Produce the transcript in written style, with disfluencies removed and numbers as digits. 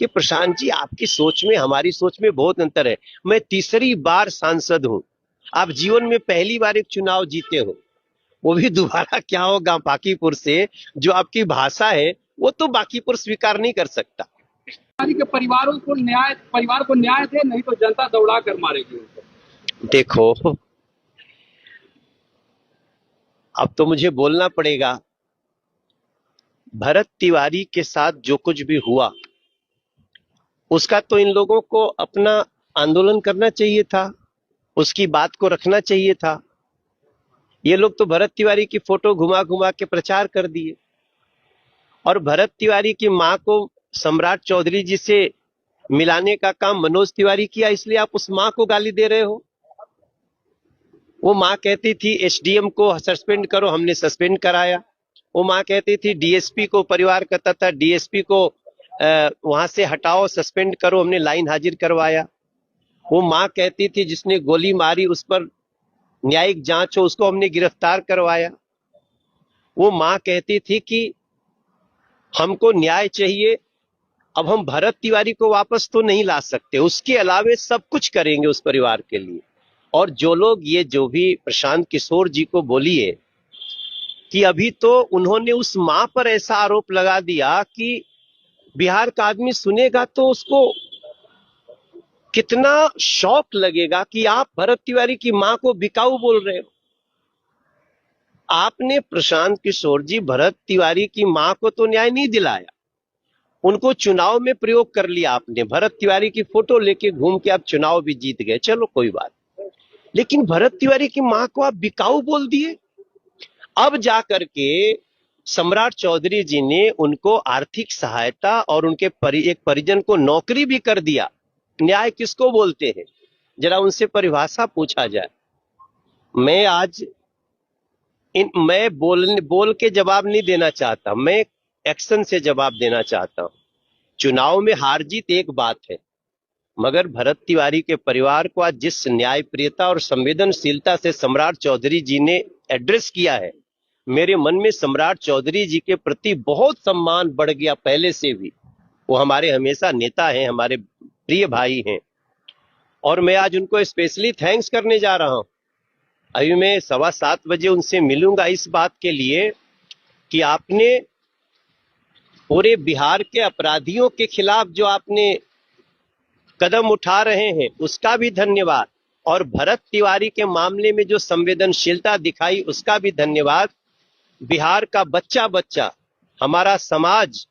कि प्रशांत जी, आपकी सोच में हमारी सोच में बहुत अंतर है। मैं तीसरी बार सांसद हूं, आप जीवन में पहली बार एक चुनाव जीते हो, वो भी दोबारा क्या होगा बांकीपुर से। जो आपकी भाषा है वो तो बांकीपुर स्वीकार नहीं कर सकता। के परिवार को न्याय दे, नहीं तो जनता दौड़ा कर मारेगी उनको। देखो, अब तो मुझे बोलना पड़ेगा। भरत तिवारी के साथ जो कुछ भी हुआ उसका तो इन लोगों को अपना आंदोलन करना चाहिए था, उसकी बात को रखना चाहिए था। ये लोग तो भरत तिवारी की फोटो घुमा घुमा के प्रचार कर दिए, और भरत तिवारी की मां को सम्राट चौधरी जी से मिलाने का काम मनोज तिवारी किया, इसलिए आप उस मां को गाली दे रहे हो। वो मां कहती थी एसडीएम को सस्पेंड करो, हमने सस्पेंड कराया। वो मां कहती थी डीएसपी को, परिवार कहता था डीएसपी को वहां से हटाओ, सस्पेंड करो, हमने लाइन हाजिर करवाया। वो मां कहती थी जिसने गोली मारी उस पर न्यायिक जांच हो, उसको हमने गिरफ्तार करवाया। वो मां कहती थी कि हमको न्याय चाहिए। अब हम भरत तिवारी को वापस तो नहीं ला सकते, उसके अलावे सब कुछ करेंगे उस परिवार के लिए। और जो लोग ये जो भी प्रशांत किशोर जी को बोलिए कि अभी तो उन्होंने उस मां पर ऐसा आरोप लगा दिया कि बिहार का आदमी सुनेगा तो उसको कितना शौक लगेगा कि आप भरत तिवारी की मां को बिकाऊ बोल रहे हो। आपने प्रशांत किशोर जी भरत तिवारी की मां को तो न्याय नहीं दिलाया, उनको चुनाव में प्रयोग कर लिया आपने। भरत तिवारी की फोटो लेके घूम के आप चुनाव भी जीत गए, चलो कोई बात, लेकिन भरत तिवारी की मां को आप बिकाऊ बोल दिए। अब जाकर के सम्राट चौधरी जी ने उनको आर्थिक सहायता और उनके एक परिजन को नौकरी भी कर दिया। न्याय किसको बोलते हैं, जरा उनसे परिभाषा पूछा जाए। मैं आज मैं बोल के जवाब नहीं देना चाहता, मैं एक्शन से जवाब देना चाहता हूं। चुनाव में हार जीत एक बात है, मगर भरत तिवारी के परिवार को आज जिस न्यायप्रियता और संवेदनशीलता से सम्राट चौधरी जी ने एड्रेस किया है, मेरे मन में सम्राट चौधरी जी के प्रति बहुत सम्मान बढ़ गया पहले से भी। वो हमारे हमेशा नेता हैं, हमारे प्रिय भाई हैं, और मैं आज उनको स्पेशली थैंक्स करने जा रहा हूं। अभी मैं 7:15 बजे उनसे मिलूंगा इस बात के लिए कि आपने पूरे बिहार के अपराधियों के खिलाफ जो आपने कदम उठा रहे हैं उसका भी धन्यवाद, और भरत तिवारी के मामले में जो संवेदनशीलता दिखाई उसका भी धन्यवाद। बिहार का बच्चा बच्चा, हमारा समाज